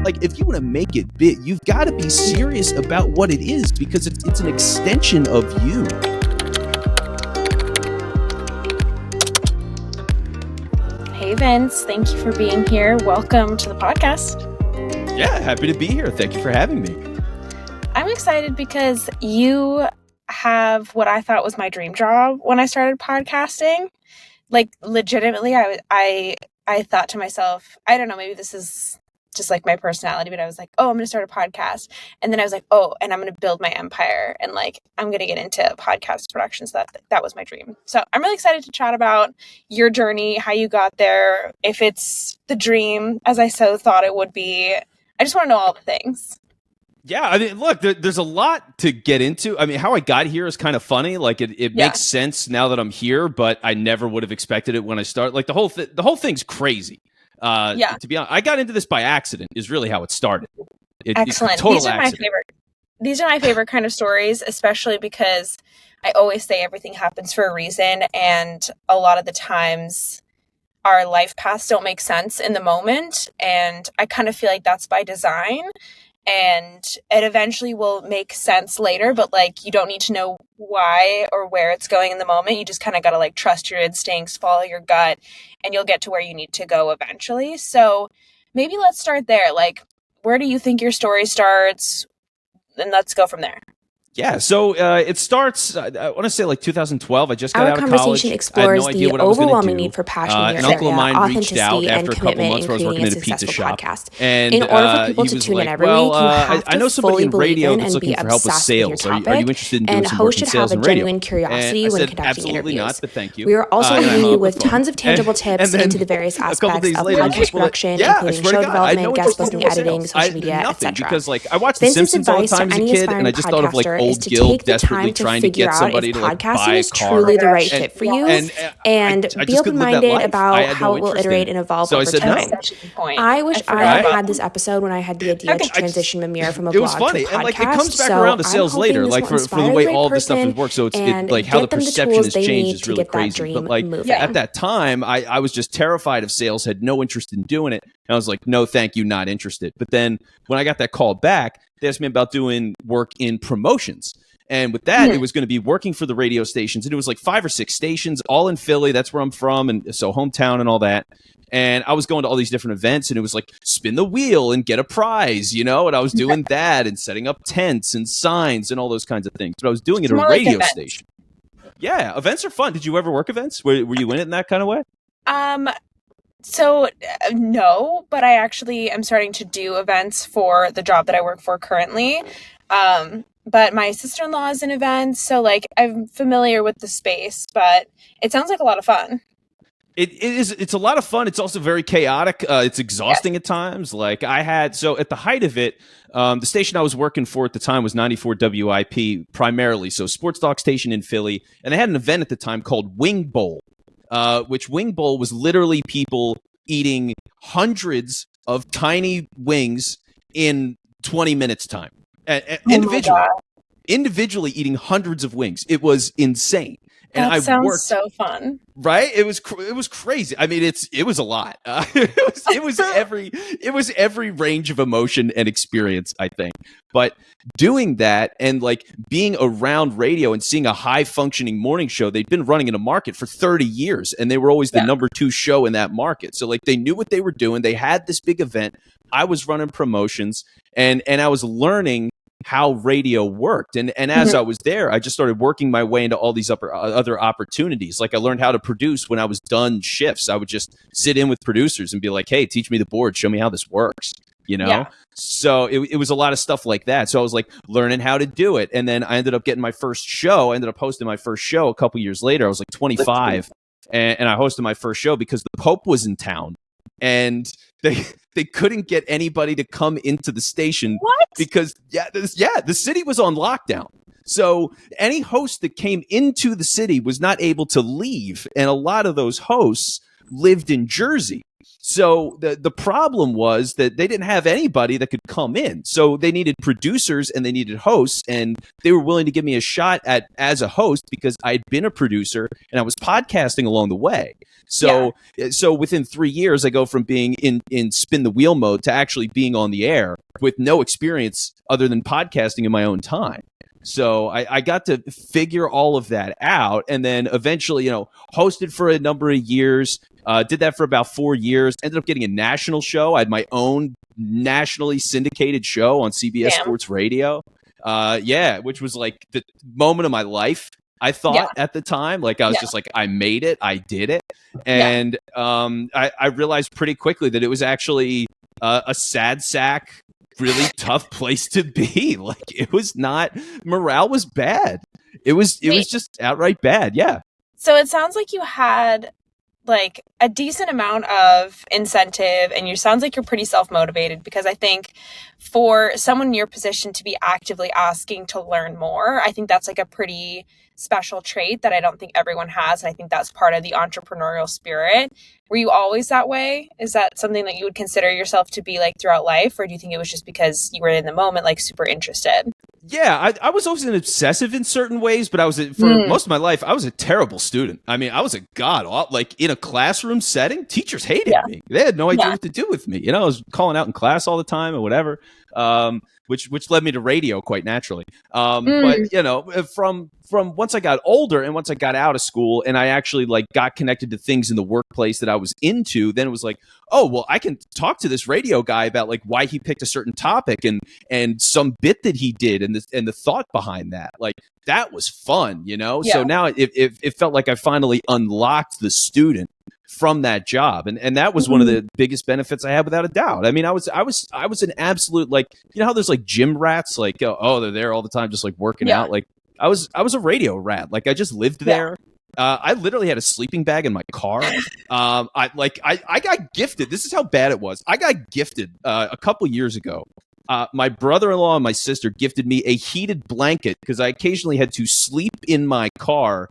like, if you want to make it big, you've got to be serious about what it is, because it's an extension of you. Hey, Vince. Thank you for being here. Welcome to the podcast. Yeah, happy to be here. Thank you for having me. I'm excited because you have what I thought was my dream job when I started podcasting. Like, legitimately, I thought to myself, I don't know, maybe this is just like my personality, but I was like, oh, I'm going to start a podcast. And then I was like, oh, and I'm going to build my empire. And like, I'm going to get into podcast production. So that was my dream. So I'm really excited to chat about your journey, how you got there, if it's the dream as I so thought it would be. I just want to know all the things. Yeah, I mean, look, there's a lot to get into. I mean, how I got here is kind of funny. Like, it makes sense now that I'm here, but I never would have expected it when I started. Like, the whole thing's crazy. To be honest, I got into this by accident. Is really how it started. Excellent. These are my favorite. These are my favorite kind of stories, especially because I always say everything happens for a reason, and a lot of the times our life paths don't make sense in the moment, and I kind of feel like that's by design. And it eventually will make sense later, but like, you don't need to know why or where it's going in the moment. You just kind of got to like trust your instincts, follow your gut, and you'll get to where you need to go eventually. So maybe let's start there. Like, where do you think your story starts? And let's go from there. Yeah, so it starts, I want to say like 2012. I just got out of college. Our conversation explores the overwhelming need for passion in your uncle area, of mine reached out authenticity, and after a couple commitment months in where I was working creating a at a pizza successful shop. podcast. And In order for people he to was tune like, in every week, you have I know to somebody fully in radio believe in that's and be looking for help with obsessed with your sales. Are you topic, interested in doing and some work hosts in should sales have a and radio? genuine curiosity And I when said, conducting absolutely interviews. not, but thank you. We are also And I leaving hung you up with the phone. tons of tangible tips then into the various a couple aspects days of later, podcast production, I including swear show to God, I had development, no guest interest in listing, doing editing, sales. social media, Nothing, etc. because like I watched The Vince's Simpsons all the advice time to as a any kid, and I aspiring just thought of like podcaster is old to Gil take the desperately time to trying to figure get out somebody if to like podcasting buy a is car. truly the right fit for you, and I be just couldn't live that open-minded life. I about had how no it will interest in iterate it. and evolve So I over said no. time. Such a good point. I wish I forgot had about had this episode when I had the idea to transition Mimir from a It was blog to funny, a podcast. and like it comes back so around to I'm sales hoping later, this like will for the inspire way a great all this stuff person works. So it's and like how the get them the perception tools has they changed need is to really get that crazy. dream But like moving. at that time, I was just terrified of sales, had no interest in doing it. And I was like, no, thank you, not interested. But then when I got that call back, they asked me about doing work in promotions. And with that, it was going to be working for the radio stations. And it was like 5 or 6 stations, all in Philly. That's where I'm from. And so hometown and all that. And I was going to all these different events, and it was like spin the wheel and get a prize, you know? And I was doing that and setting up tents and signs and all those kinds of things. But I was doing it at a radio station. Yeah, events are fun. Did you ever work events? Were you in it in that kind of way? So no, but I actually am starting to do events for the job that I work for currently. But my sister-in-law is in events, so like I'm familiar with the space, but it sounds like a lot of fun. It's a lot of fun. It's also very chaotic. It's exhausting at times. Like so at the height of it, the station I was working for at the time was 94 WIP primarily. So sports talk station in Philly. And they had an event at the time called Wing Bowl, which Wing Bowl was literally people eating hundreds of tiny wings in 20 minutes time. Individually eating hundreds of wings. It was insane. And that sounds so fun, right? It was crazy. I mean, it was a lot. It was every range of emotion and experience, I think. But doing that and like being around radio and seeing a high functioning morning show, they'd been running in a market for 30 years, and they were always the number 2 show in that market. So like they knew what they were doing. They had this big event. I was running promotions, and I was learning how radio worked. And as I was there, I just started working my way into all these other opportunities. Like I learned how to produce when I was done shifts. I would just sit in with producers and be like, hey, teach me the board. Show me how this works. You know? Yeah. So it was a lot of stuff like that. So I was like learning how to do it. And then I ended up getting my first show. I ended up hosting my first show a couple years later. I was like 25 and I hosted my first show because the Pope was in town. And they couldn't get anybody to come into the station because the city was on lockdown. So any host that came into the city was not able to leave, and a lot of those hosts lived in Jersey. So the problem was that they didn't have anybody that could come in. So they needed producers and they needed hosts, and they were willing to give me a shot at as a host because I'd been a producer and I was podcasting along the way. So within 3 years, I go from being in spin the wheel mode to actually being on the air with no experience other than podcasting in my own time. So I got to figure all of that out, and then eventually, hosted for a number of years, did that for about 4 years, ended up getting a national show. I had my own nationally syndicated show on CBS Sports Radio. Which was like the moment of my life. I thought at the time, like I was just like, I made it, I did it. And I realized pretty quickly that it was actually a sad sack, really tough place to be. Like it was not, morale was bad. It was just outright bad. Yeah. So it sounds like you had like a decent amount of incentive, and you sounds like you're pretty self-motivated, because I think for someone in your position to be actively asking to learn more, I think that's like a pretty special trait that I don't think everyone has. And I think that's part of the entrepreneurial spirit. Were you always that way? Is that something that you would consider yourself to be like throughout life? Or do you think it was just because you were in the moment, like super interested? Yeah, I was always an obsessive in certain ways, but for most of my life, I was a terrible student. I mean, I was a god. Like in a classroom setting, teachers hated me. They had no idea what to do with me. I was calling out in class all the time or whatever, which led me to radio quite naturally. But from once I got older and once I got out of school and I actually like got connected to things in the workplace that I was into, then it was like, oh, well, I can talk to this radio guy about like why he picked a certain topic and some bit that he did and the thought behind that. Like that was fun, So now it felt like I finally unlocked the student from that job. And that was one of the biggest benefits I had, without a doubt. I mean, I was an absolute, like, how there's like gym rats, like, they're there all the time, just like working out. Like I was a radio rat. Like I just lived there. I literally had a sleeping bag in my car. I got gifted. This is how bad it was. I got gifted a couple years ago. My brother-in-law and my sister gifted me a heated blanket because I occasionally had to sleep in my car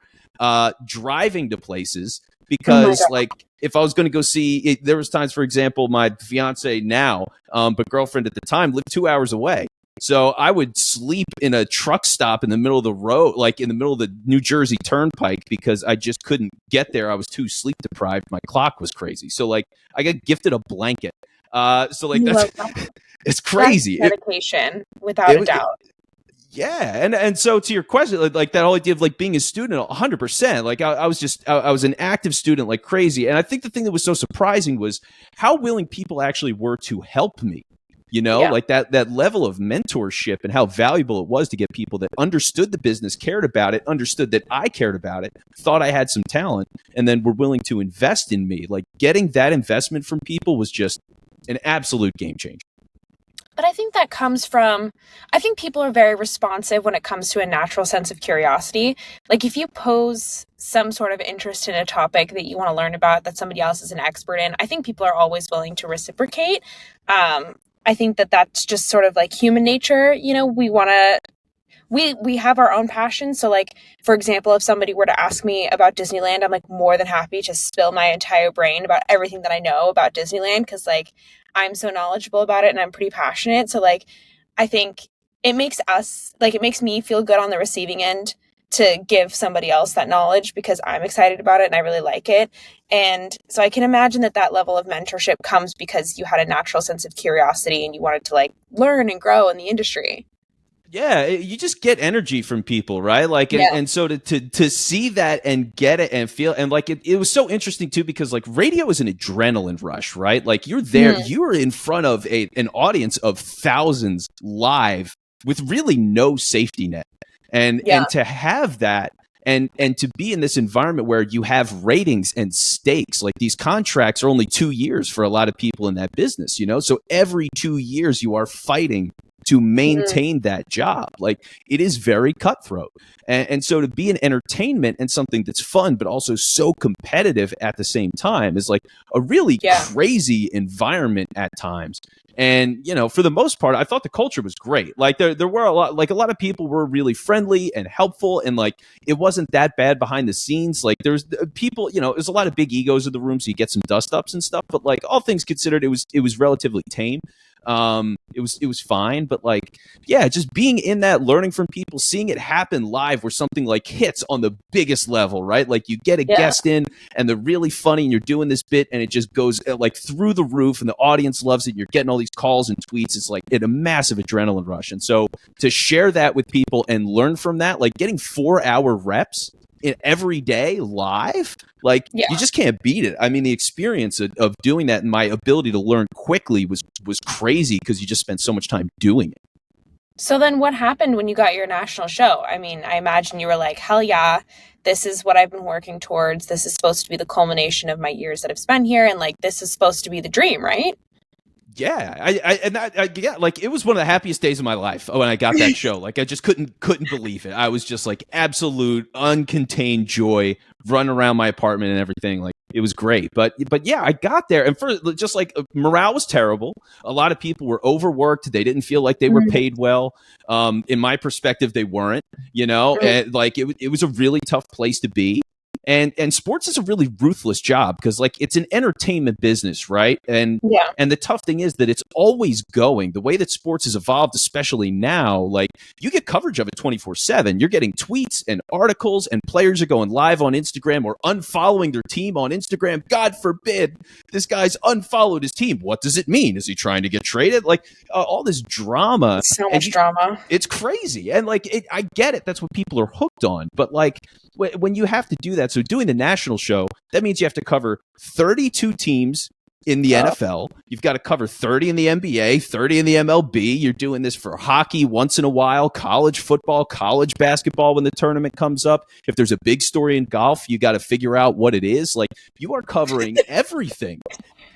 driving to places. Because like if I was going to go see it, there was times, for example, my fiance now, but girlfriend at the time lived 2 hours away. So I would sleep in a truck stop in the middle of the road, like in the middle of the New Jersey Turnpike, because I just couldn't get there. I was too sleep deprived. My clock was crazy. So like I got gifted a blanket. So like that's it's crazy. That's dedication, without a doubt. Yeah, and so to your question, like that whole idea of like being a student, 100%. Like I was an active student like crazy, and I think the thing that was so surprising was how willing people actually were to help me. Like that level of mentorship and how valuable it was to get people that understood the business, cared about it, understood that I cared about it, thought I had some talent, and then were willing to invest in me. Like getting that investment from people was just an absolute game changer. But I think that comes from, I think people are very responsive when it comes to a natural sense of curiosity. Like if you pose some sort of interest in a topic that you want to learn about that somebody else is an expert in, I think people are always willing to reciprocate. I think that that's just sort of like human nature. We have our own passions. So like, for example, if somebody were to ask me about Disneyland, I'm like more than happy to spill my entire brain about everything that I know about Disneyland. Cause like, I'm so knowledgeable about it and I'm pretty passionate. So like, I think it makes me feel good on the receiving end to give somebody else that knowledge because I'm excited about it and I really like it. And so I can imagine that level of mentorship comes because you had a natural sense of curiosity and you wanted to like learn and grow in the industry. Yeah, you just get energy from people, right? Like, and so to see that and get it and feel, and like it was so interesting too, because like radio is an adrenaline rush, right? Like you're there, you're in front of an audience of thousands live with really no safety net, and to have that. And to be in this environment where you have ratings and stakes, like these contracts are only 2 years for a lot of people in that business, so every 2 years you are fighting to maintain that job. Like it is very cutthroat. And so to be in entertainment and something that's fun, but also so competitive at the same time is like a really crazy environment at times. And, you know, for the most part, I thought the culture was great. Like there were a lot of people were really friendly and helpful, and like it wasn't that bad behind the scenes. Like there's people, you know, there's a lot of big egos in the room, so you get some dust ups and stuff. But like all things considered, it was relatively tame. It was fine, but like, yeah, just being in that, learning from people, seeing it happen live where something like hits on the biggest level, right? Like you get a guest in and they're really funny and you're doing this bit and it just goes like through the roof and the audience loves it. You're getting all these calls and tweets. It's like a massive adrenaline rush. And so to share that with people and learn from that, like getting 4-hour reps in every day live, like you just can't beat it. I mean, the experience of doing that and my ability to learn quickly was crazy because you just spent so much time doing it. So then what happened when you got your national show? I mean, I imagine you were like, hell yeah, this is what I've been working towards. This is supposed to be the culmination of my years that I've spent here. And like, this is supposed to be the dream, right? Yeah, like it was one of the happiest days of my life when I got that show. Like I just couldn't believe it. I was just like absolute uncontained joy, running around my apartment and everything. Like it was great. But yeah, I got there, and for just like morale was terrible. A lot of people were overworked. They didn't feel like they were paid well. In my perspective, they weren't. You know, and like it was a really tough place to be. And sports is a really ruthless job because like it's an entertainment business, right? And the tough thing is that it's always going. The way that sports has evolved, especially now, like you get coverage of it 24/7. You're getting tweets and articles, and players are going live on Instagram or unfollowing their team on Instagram. God forbid this guy's unfollowed his team. What does it mean? Is he trying to get traded? Like all this drama. So much drama. It's crazy. And like I get it. That's what people are hooked on. But like when you have to do that, so doing the national show, that means you have to cover 32 teams in the NFL. You've got to cover 30 in the NBA, 30 in the MLB. You're doing this for hockey once in a while, college football, college basketball when the tournament comes up. If there's a big story in golf, you got to figure out what it is. Like you are covering everything.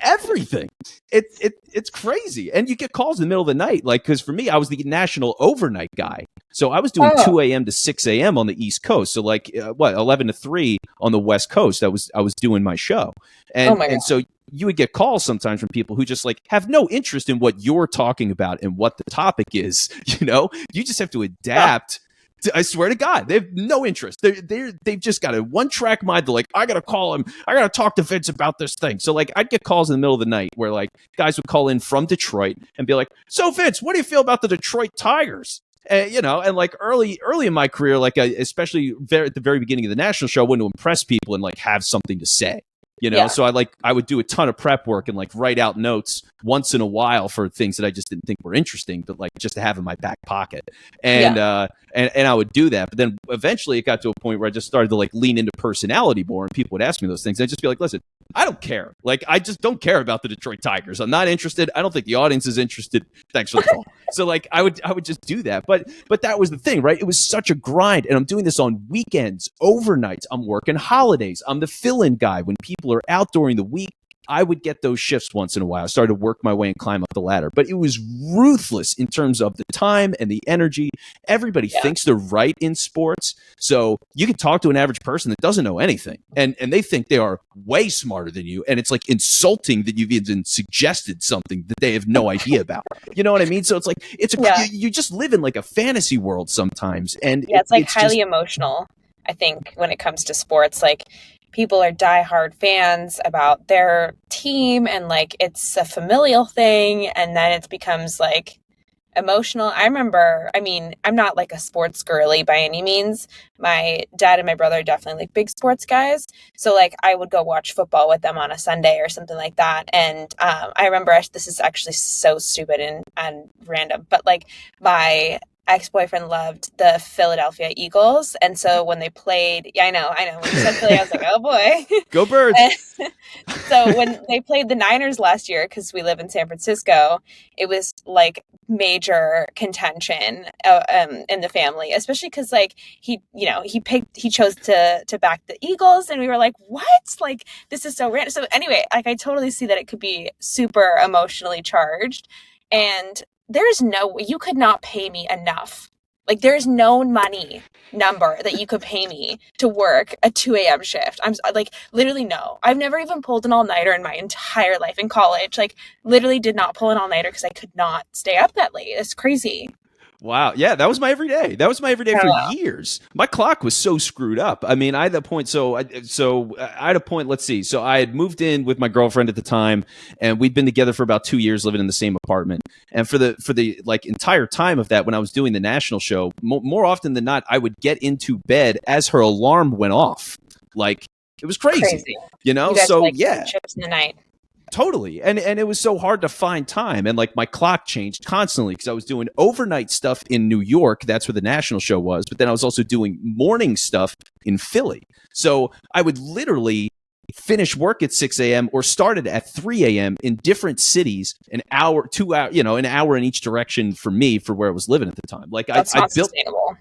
Everything. It's crazy. And you get calls in the middle of the night. Like, because for me, I was the national overnight guy. So I was doing 2 a.m. to 6 a.m. on the East Coast. So like 11 to 3 on the West Coast. I was doing my show. And so you would get calls sometimes from people who just like have no interest in what you're talking about and what the topic is. You know, you just have to adapt. I swear to God, they have no interest. They've just got a one-track mind. They're like, I got to call him. I got to talk to Vince about this thing. So, like, I'd get calls in the middle of the night where, like, guys would call in from Detroit and be like, so, Vince, what do you feel about the Detroit Tigers? You know, and, like, early in my career, like, especially at the very beginning of the national show, I wanted to impress people and, like, have something to say. You know, so I would do a ton of prep work and like write out notes once in a while for things that I just didn't think were interesting, but like just to have in my back pocket. And I would do that. But then eventually it got to a point where I just started to like lean into personality more, and people would ask me those things. I'd just be like, listen, I don't care. Like, I just don't care about the Detroit Tigers. I'm not interested. I don't think the audience is interested. Thanks for the call. So like I would just do that. But that was the thing, right? It was such a grind. And I'm doing this on weekends, overnights. I'm working holidays. I'm the fill-in guy. When people are out during the week, I would get those shifts once in a while. I started to work my way and climb up the ladder. But it was ruthless in terms of the time and the energy. Everybody thinks they're right in sports. So you can talk to an average person that doesn't know anything, and they think they are way smarter than you. And it's like insulting that you've even suggested something that they have no idea about. You know what I mean? So it's like, you just live in like a fantasy world sometimes. And it's like highly emotional, I think, when it comes to sports. Like, people are diehard fans about their team, and like it's a familial thing, and then it becomes like emotional. I remember, I mean, I'm not like a sports girly by any means. My dad and my brother are definitely like big sports guys. So like I would go watch football with them on a Sunday or something like that. And I remember, this is actually so stupid and random, but like my ex-boyfriend loved the Philadelphia Eagles, and so when they played, I know when you said Philly, I was like, oh boy, go Birds. So when they played the Niners last year, because we live in San Francisco, it was like major contention in the family, especially because like he chose to back the Eagles, and we were like, what? Like, this is so random. So anyway, like I totally see that it could be super emotionally charged, and you could not pay me enough Like, there's no money number that you could pay me to work a 2 a.m. shift. I'm like, literally no. I've never even pulled an all-nighter in my entire life in college. Like, literally did not pull an all-nighter because I could not stay up that late. It's crazy. Wow. Yeah, that was my everyday. That was my everyday for years. My clock was so screwed up. I mean, I had a point. So I had a point. Let's see. So I had moved in with my girlfriend at the time, and we'd been together for about 2 years, living in the same apartment. And for the like entire time of that, when I was doing the national show, more often than not, I would get into bed as her alarm went off. Like, it was crazy. You know. You guys yeah. Chips in the night. Totally. And it was so hard to find time. And like my clock changed constantly because I was doing overnight stuff in New York. That's where the national show was. But then I was also doing morning stuff in Philly. So I would literally finish work at 6 a.m. or started at 3 a.m. in different cities, an hour, 2 hours, an hour in each direction for me for where I was living at the time. Like That's not built sustainable.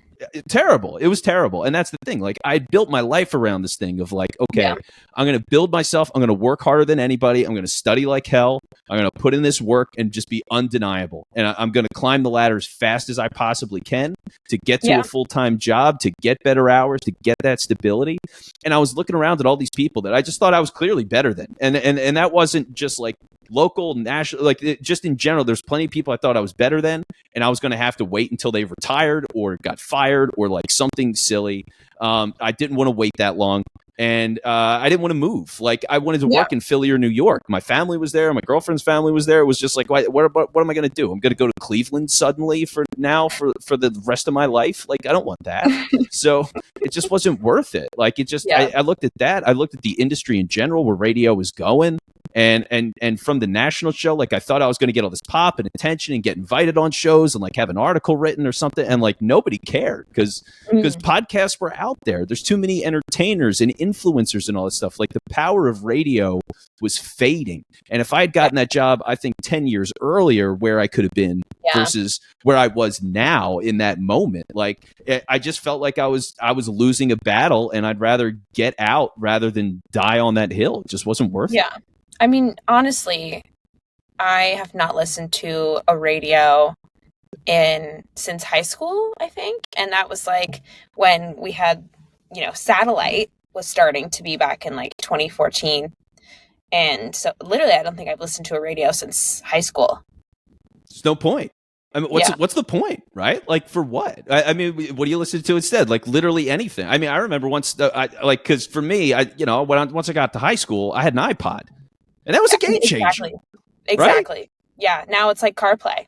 Terrible. It was terrible. And that's the thing. Like, I built my life around this thing of like, okay, I'm going to build myself. I'm going to work harder than anybody. I'm going to study like hell. I'm going to put in this work and just be undeniable. And I'm going to climb the ladder as fast as I possibly can to get to a full-time job, to get better hours, to get that stability. And I was looking around at all these people that I just thought I was clearly better than. And that wasn't just like local, national, like just in general, there's plenty of people I thought I was better than, and I was going to have to wait until they retired or got fired or like something silly. I didn't want to wait that long, and I didn't want to move. Like, I wanted to work in Philly or New York. My family was there. My girlfriend's family was there. It was just like, what am I going to do? I'm going to go to Cleveland suddenly for the rest of my life? Like, I don't want that. So it just wasn't worth it. Like, it just, I looked at that. I looked at the industry in general, where radio was going. And from the national show, like, I thought I was going to get all this pop and attention and get invited on shows and like have an article written or something. And like, nobody cared because podcasts were out there. There's too many entertainers and influencers and all this stuff. Like, the power of radio was fading. And if I had gotten that job, I think 10 years earlier, where I could have been versus where I was now in that moment, like, I just felt like I was losing a battle, and I'd rather get out rather than die on that hill. It just wasn't worth it. Yeah. I mean, honestly, I have not listened to a radio since high school, I think. And that was like when we had, satellite was starting to be back in like 2014. And so literally, I don't think I've listened to a radio since high school. There's no point. I mean, what's the point, right? Like, for what? I mean, what do you listen to instead? Like, literally anything. I mean, I remember once, because for me, once I got to high school, I had an iPod. And that was a game changer. Exactly. Right? Yeah. Now it's like CarPlay.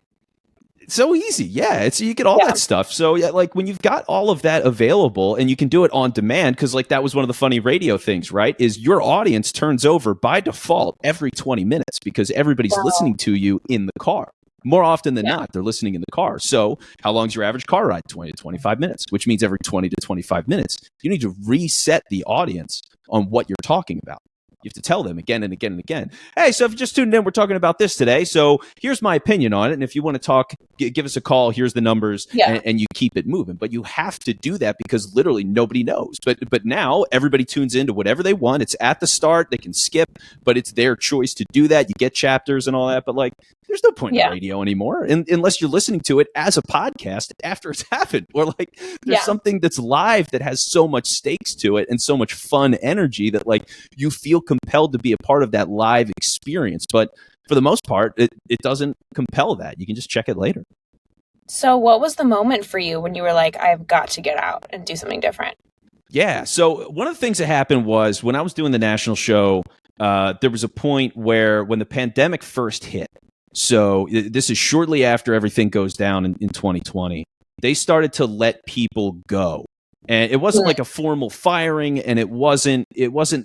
It's so easy. Yeah. You get all that stuff. So yeah, like, when you've got all of that available and you can do it on demand, because like that was one of the funny radio things, right? Is your audience turns over by default every 20 minutes because everybody's listening to you in the car. More often than not, they're listening in the car. So how long's your average car ride? 20 to 25 minutes, which means every 20 to 25 minutes, you need to reset the audience on what you're talking about. You have to tell them again and again and again. Hey, so if you just tuned in, we're talking about this today. So here's my opinion on it. And if you want to talk, give us a call. Here's the numbers, and you keep it moving. But you have to do that because literally nobody knows. But now everybody tunes into whatever they want. It's at the start. They can skip, but it's their choice to do that. You get chapters and all that. But like, there's no point in radio anymore unless you're listening to it as a podcast after it's happened, or like there's something that's live that has so much stakes to it and so much fun energy that like you feel compelled to be a part of that live experience. But for the most part, it doesn't compel that. You can just check it later. So what was the moment for you when you were like, I've got to get out and do something different? Yeah. So one of the things that happened was when I was doing the national show, there was a point where when the pandemic first hit, so this is shortly after everything goes down in 2020, they started to let people go. And it wasn't like a formal firing, and it wasn't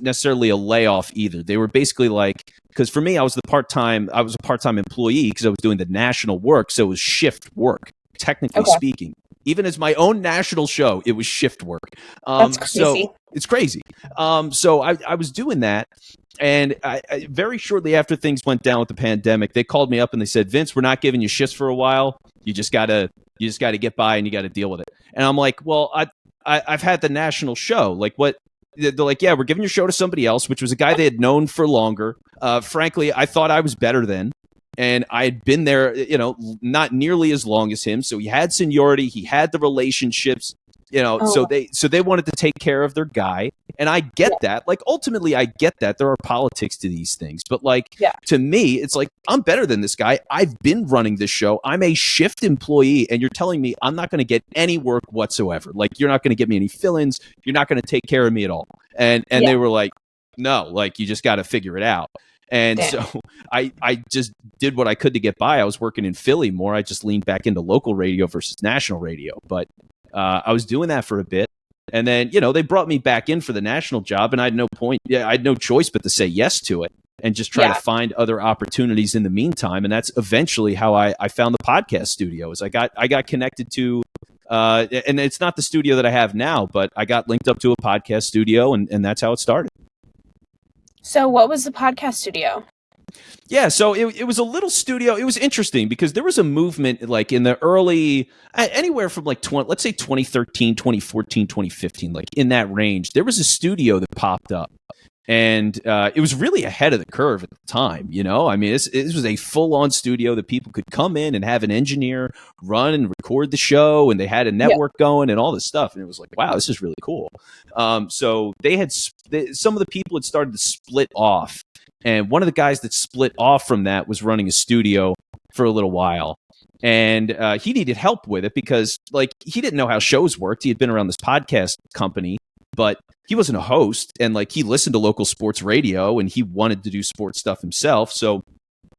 necessarily a layoff either. They were basically like, because for me, I was a part-time employee because I was doing the national work, so it was shift work, technically speaking. Even as my own national show, it was shift work. That's crazy. So it's crazy. So I was doing that. And I very shortly after things went down with the pandemic, they called me up and they said, Vince, we're not giving you shifts for a while. You just gotta get by and you got to deal with it. And I'm like, well, I've had the national show. Like, what? They're like, yeah, we're giving your show to somebody else, which was a guy they had known for longer. Frankly, I thought I was better than. and I had been there, not nearly as long as him. So he had seniority, he had the relationships, so they wanted to take care of their guy. And I get that. Like, ultimately, I get that. There are politics to these things. But, like, to me, it's like, I'm better than this guy. I've been running this show. I'm a shift employee. And you're telling me I'm not going to get any work whatsoever. Like, you're not going to get me any fill-ins. You're not going to take care of me at all. And they were like, no, like, you just got to figure it out. And so I just did what I could to get by. I was working in Philly more. I just leaned back into local radio versus national radio. But I was doing that for a bit. And then, they brought me back in for the national job, and I had no choice but to say yes to it and just try to find other opportunities in the meantime. And that's eventually how I found the podcast studio. Is I got connected to, and it's not the studio that I have now, but I got linked up to a podcast studio, and that's how it started. So what was the podcast studio? Yeah, so it was a little studio. It was interesting because there was a movement like in the early, anywhere from like let's say 2013, 2014, 2015, like in that range, there was a studio that popped up. And it was really ahead of the curve at the time, I mean, this was a full-on studio that people could come in and have an engineer run and record the show, and they had a network going and all this stuff. And it was like, wow, this is really cool. So some of the people had started to split off. And one of the guys that split off from that was running a studio for a little while. And he needed help with it because, like, he didn't know how shows worked. He had been around this podcast company, but he wasn't a host. And, like, he listened to local sports radio, and he wanted to do sports stuff himself. So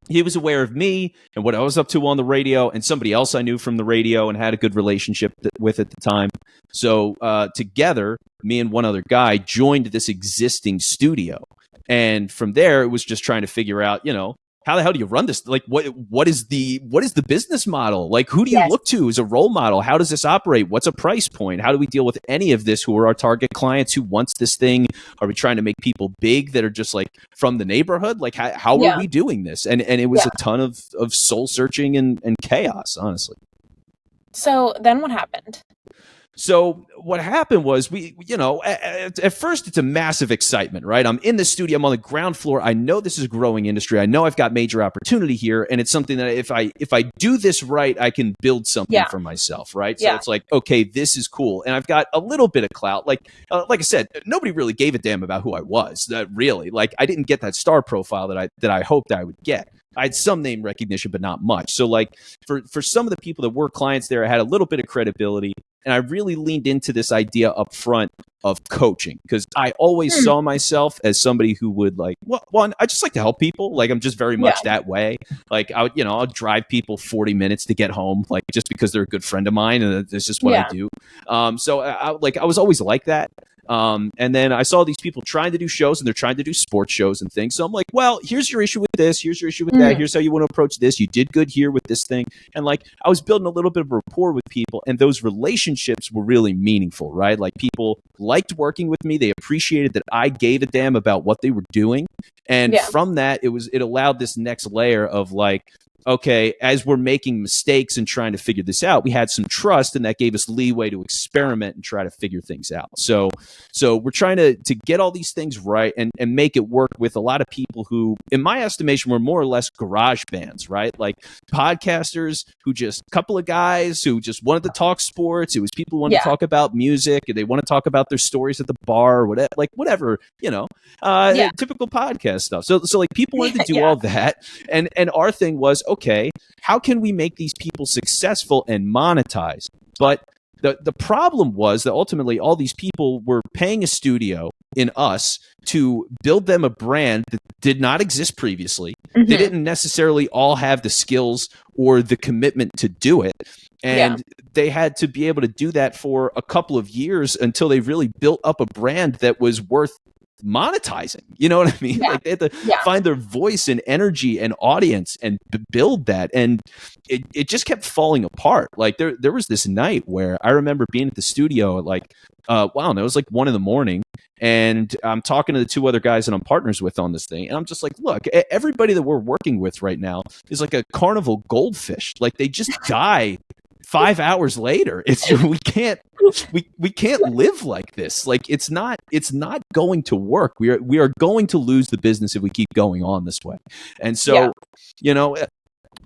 he was aware of me and what I was up to on the radio, and somebody else I knew from the radio and had a good relationship with at the time. So together, me and one other guy joined this existing studio. And from there, it was just trying to figure out, how the hell do you run this? Like, what is the business model? Like, who do you look to as a role model? How does this operate? What's a price point? How do we deal with any of this? Who are our target clients? Who wants this thing? Are we trying to make people big that are just like from the neighborhood? Like, how are we doing this? And it was a ton of soul searching and chaos, honestly. So then what happened? So what happened was at first it's a massive excitement, right? I'm in the studio. I'm on the ground floor. I know this is a growing industry. I know I've got major opportunity here. And it's something that if I do this right, I can build something for myself, right? So it's like, okay, this is cool. And I've got a little bit of clout. Like I said, nobody really gave a damn about who I was. Like, I didn't get that star profile that I hoped I would get. I had some name recognition, but not much. So, like, for some of the people that were clients there, I had a little bit of credibility. And I really leaned into this idea up front of coaching because I always saw myself as somebody who would I just like to help people. Like, I'm just very much that way. Like, I'll drive people 40 minutes to get home, like, just because they're a good friend of mine. And it's just what I do. So I was always like that. And then I saw these people trying to do shows, and they're trying to do sports shows and things. So I'm like, well, here's your issue with this. Here's your issue with that. Here's how you want to approach this. You did good here with this thing. And, like, I was building a little bit of rapport with people, and those relationships were really meaningful, right? Like, people liked working with me. They appreciated that I gave a damn about what they were doing. And from that, it allowed this next layer of, like, okay, as we're making mistakes and trying to figure this out, we had some trust, and that gave us leeway to experiment and try to figure things out. So we're trying to get all these things right and make it work with a lot of people who, in my estimation, were more or less garage bands, right? Like podcasters who just, a couple of guys who just wanted to talk sports. It was people who wanted to talk about music, and they want to talk about their stories at the bar or whatever, typical podcast stuff. So like, people wanted to do all that. And our thing was, okay, how can we make these people successful and monetize? But the problem was that ultimately all these people were paying a studio in us to build them a brand that did not exist previously. They didn't necessarily all have the skills or the commitment to do it. And they had to be able to do that for a couple of years until they really built up a brand that was worth monetizing. You know what I mean? Like, they had to find their voice and energy and audience and build that. And it just kept falling apart. Like, there was this night where I remember being at the studio at like, it was like 1 a.m. And I'm talking to the two other guys that I'm partners with on this thing. And I'm just like, look, everybody that we're working with right now is like a carnival goldfish. Like, they just die 5 hours later. We can't live like this. Like, it's not going to work. We are going to lose the business if we keep going on this way. And so,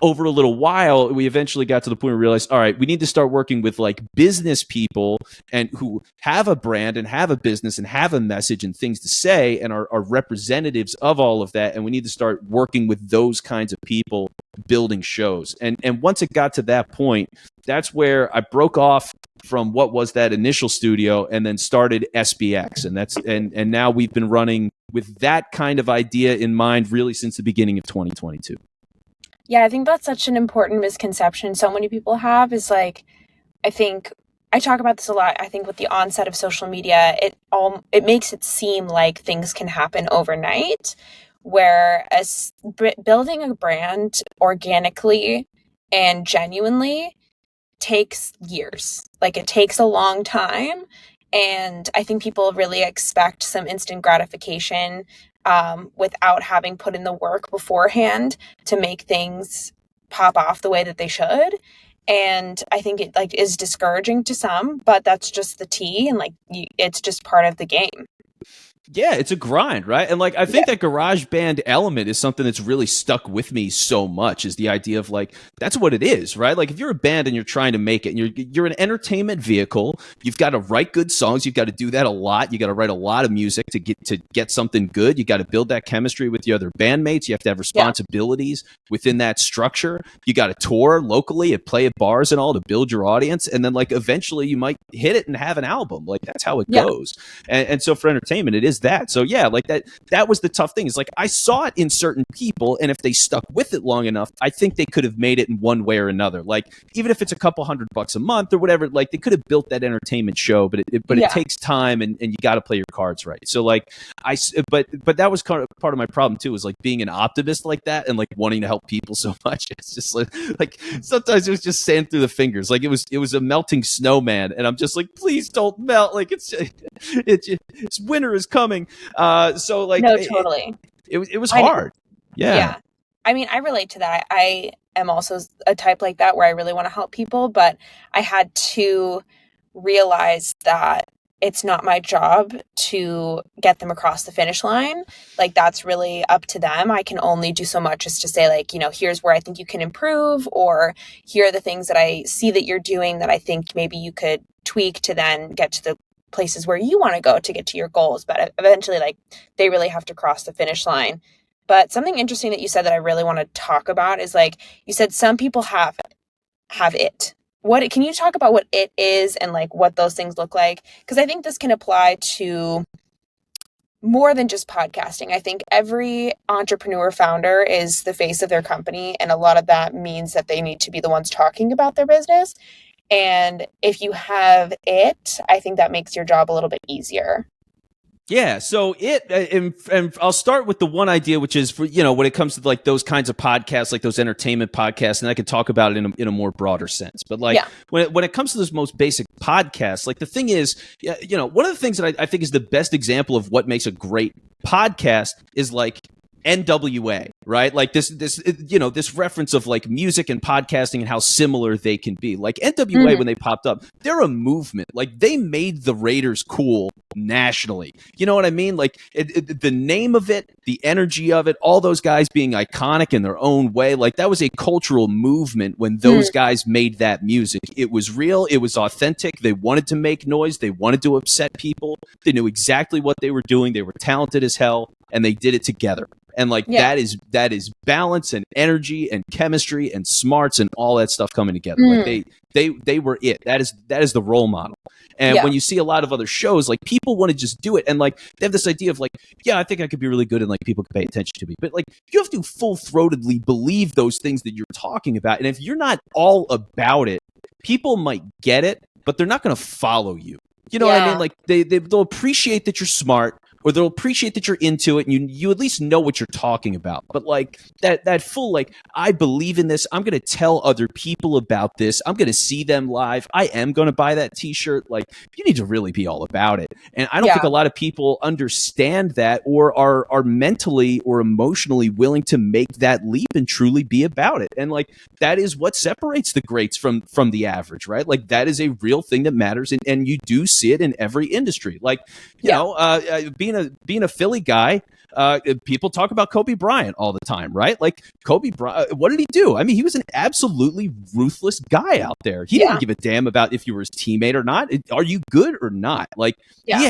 over a little while, we eventually got to the point where we realized, all right, we need to start working with like business people and who have a brand and have a business and have a message and things to say and are representatives of all of that. And we need to start working with those kinds of people building shows. And once it got to that point, that's where I broke off from what was that initial studio and then started SBX. And now we've been running with that kind of idea in mind really since the beginning of 2022. Yeah, I think that's such an important misconception so many people have is like, I think I talk about this a lot. I think with the onset of social media, it makes it seem like things can happen overnight, whereas building a brand organically and genuinely takes years. Like it takes a long time. And I think people really expect some instant gratification without having put in the work beforehand to make things pop off the way that they should. And I think it like is discouraging to some, but that's just the tea, and like it's just part of the game. Yeah, it's a grind, right? And like I think that garage band element is something that's really stuck with me so much, is the idea of like that's what it is, right? Like if you're a band and you're trying to make it and you're an entertainment vehicle, you've got to write good songs, you've got to do that a lot, you got to write a lot of music to get something good, you got to build that chemistry with your other bandmates, you have to have responsibilities within that structure, you got to tour locally and play at bars and all to build your audience, and then like eventually you might hit it and have an album. Like that's how it goes. And so for entertainment, it is that. So yeah, like that was the tough thing, is like I saw it in certain people, and if they stuck with it long enough, I think they could have made it in one way or another. Like even if it's a couple $100 a month or whatever, like they could have built that entertainment show, but it takes time, and you got to play your cards right. So like but that was kind of part of my problem too, was like being an optimist like that and like wanting to help people so much. It's just like sometimes it was just sand through the fingers. Like it was a melting snowman, and I'm just like, please don't melt. Like it's winter is coming. So like no, totally. It was hard. Yeah. I mean, I relate to that. I am also a type like that where I really want to help people, but I had to realize that it's not my job to get them across the finish line. Like that's really up to them. I can only do so much as to say like, you know, here's where I think you can improve, or here are the things that I see that you're doing that I think maybe you could tweak to then get to the places where you want to go to get to your goals. But eventually like they really have to cross the finish line. But something interesting that you said that I really want to talk about is like you said some people have it. What can you talk about what it is and like what those things look like? Because I think this can apply to more than just podcasting. I think every entrepreneur founder is the face of their company, and a lot of that means that they need to be the ones talking about their business. And if you have it, I think that makes your job a little bit easier. Yeah, so and I'll start with the one idea, which is for, you know, when it comes to like those kinds of podcasts, like those entertainment podcasts, and I could talk about it in a more broader sense. But like when it comes to those most basic podcasts, like the thing is, you know, one of the things that I think is the best example of what makes a great podcast is like NWA, right? Like this, you know, this reference of like music and podcasting and how similar they can be. Like NWA, when they popped up, they're a movement. Like they made the Raiders cool nationally. You know what I mean? Like the name of it, the energy of it, all those guys being iconic in their own way. Like that was a cultural movement when those guys made that music. It was real. It was authentic. They wanted to make noise. They wanted to upset people. They knew exactly what they were doing. They were talented as hell, and they did it together. And like that is balance and energy and chemistry and smarts and all that stuff coming together. Like they were it. That is the role model. And when you see a lot of other shows, like people want to just do it, and like they have this idea of like, yeah, I think I could be really good and like people can pay attention to me. But like you have to full-throatedly believe those things that you're talking about. And if you're not all about it, people might get it, but they're not going to follow you. You know what I mean? Like they'll appreciate that you're smart, or they'll appreciate that you're into it and you at least know what you're talking about. But like that full, like, I believe in this, I'm going to tell other people about this, I'm going to see them live, I am going to buy that t-shirt. Like you need to really be all about it. And I don't think a lot of people understand that, or are mentally or emotionally willing to make that leap and truly be about it. And like, that is what separates the greats from the average, right? Like that is a real thing that matters. And you do see it in every industry. Like, you know, being being a Philly guy, people talk about Kobe Bryant all the time, right? Like Kobe Bryant, what did he do? I mean, he was an absolutely ruthless guy out there. He didn't give a damn about if you were his teammate or not. Are you good or not? Like,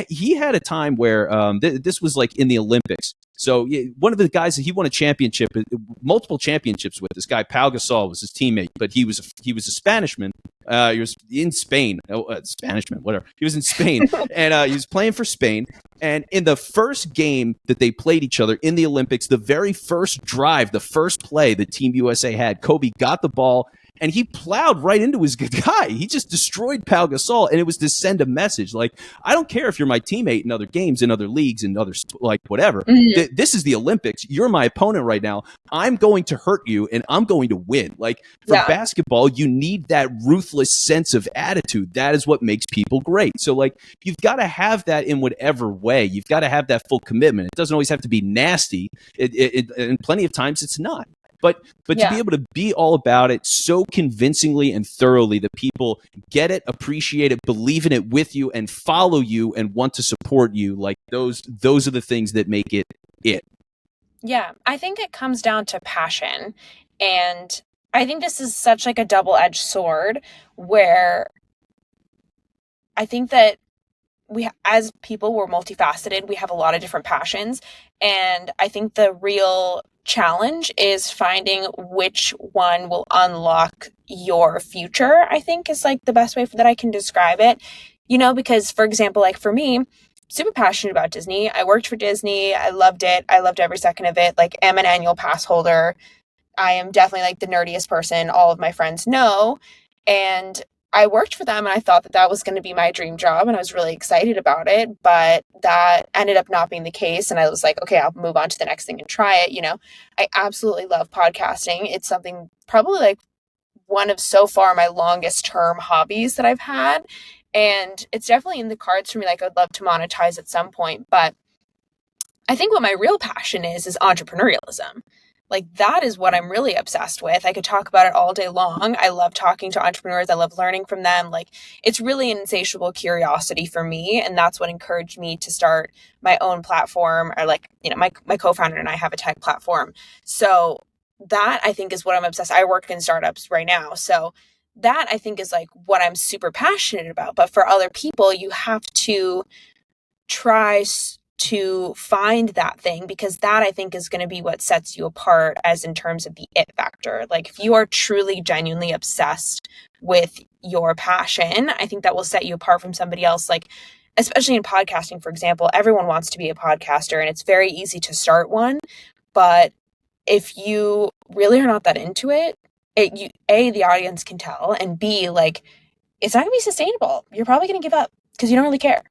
he had a time where this was like in the Olympics. So one of the guys that he won a championship, multiple championships with, this guy Pau Gasol was his teammate, but he was a Spanishman. He was in Spain, Spanishman, whatever. He was in Spain, and he was playing for Spain. And in the first game that they played each other in the Olympics, the very first drive, the first play that Team USA had, Kobe got the ball and he plowed right into his guy. He just destroyed Pau Gasol, and it was to send a message. Like, I don't care if you're my teammate in other games, in other leagues, in other, like, whatever. Mm-hmm. This is the Olympics. You're my opponent right now. I'm going to hurt you, and I'm going to win. Like, for basketball, you need that ruthless sense of attitude. That is what makes people great. So, like, you've got to have that in whatever way. You've got to have that full commitment. It doesn't always have to be nasty. And plenty of times it's not. But to be able to be all about it so convincingly and thoroughly that people get it, appreciate it, believe in it with you, and follow you and want to support you, like those are the things that make it. Yeah, I think it comes down to passion. And I think this is such like a double-edged sword where I think that we, as people, we're multifaceted. We have a lot of different passions. And I think the real challenge is finding which one will unlock your future, I think is like the best way that I can describe it. You know, because for example, like for me, super passionate about Disney. I worked for Disney. I loved it. I loved every second of it. Like, am an annual pass holder. I am definitely like the nerdiest person all of my friends know. And I worked for them and I thought that that was going to be my dream job and I was really excited about it, but that ended up not being the case. And I was like, okay, I'll move on to the next thing and try it. You know, I absolutely love podcasting. It's something probably like one of so far my longest term hobbies that I've had. And it's definitely in the cards for me. Like, I'd love to monetize at some point, but I think what my real passion is entrepreneurialism. Like, that is what I'm really obsessed with. I could talk about it all day long. I love talking to entrepreneurs. I love learning from them. Like, it's really an insatiable curiosity for me. And that's what encouraged me to start my own platform, or like, you know, my co-founder and I have a tech platform. So that I think is what I'm obsessed. I work in startups right now. So that I think is like what I'm super passionate about. But for other people, you have to try to find that thing, because that I think is going to be what sets you apart as in terms of the it factor. Like, if you are truly genuinely obsessed with your passion, I think that will set you apart from somebody else. Like, especially in podcasting, for example, everyone wants to be a podcaster and it's very easy to start one. But if you really are not that into it, the audience can tell, and B, like, it's not going to be sustainable. You're probably going to give up because you don't really care.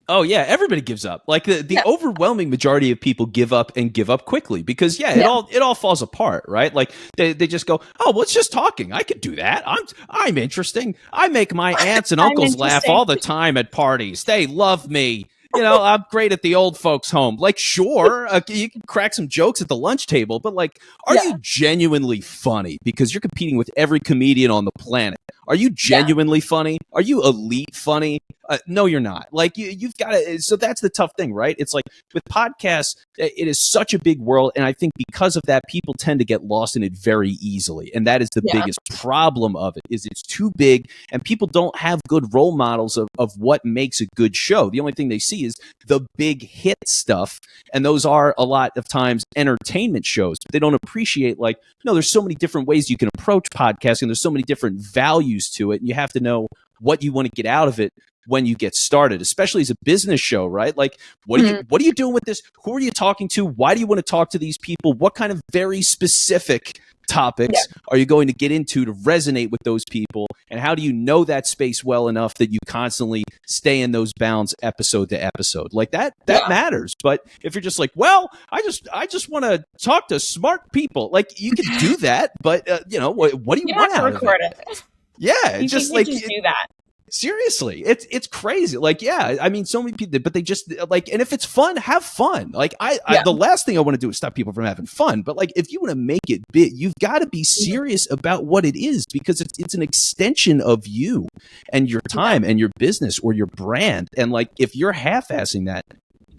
Oh, yeah. Everybody gives up. Like, the overwhelming majority of people give up and give up quickly because, it all falls apart, right? Like, they just go, oh, well, it's just talking. I could do that. I'm interesting. I make my aunts and uncles laugh all the time at parties. They love me. You know, I'm great at the old folks' home. Like, sure, you can crack some jokes at the lunch table, but like, are you genuinely funny? Because you're competing with every comedian on the planet. Are you genuinely funny? Are you elite funny? No, you're not. Like, you've got to. So that's the tough thing, right? It's like with podcasts, it is such a big world, and I think because of that, people tend to get lost in it very easily, and that is the biggest problem of it. Is it's too big, and people don't have good role models of what makes a good show. The only thing they see is the big hit stuff, and those are a lot of times entertainment shows. But they don't appreciate, like, no, there's so many different ways you can approach podcasting. There's so many different values to it, and you have to know what you want to get out of it when you get started, especially as a business show, right? Like, what are you doing with this? Who are you talking to? Why do you want to talk to these people? What kind of very specific topics are you going to get into to resonate with those people? And how do you know that space well enough that you constantly stay in those bounds episode to episode? Like, that matters. But if you're just like, well, I just want to talk to smart people, like, you can do that, but you know, what do you want out of it? Yeah, you just like just do that. Seriously, it's crazy. Like, I mean, so many people, but they just like, and if it's fun, have fun. Like, the last thing I want to do is stop people from having fun. But like, if you want to make it big, you've got to be serious about what it is, because it's an extension of you and your time and your business or your brand. And like, if you're half-assing that,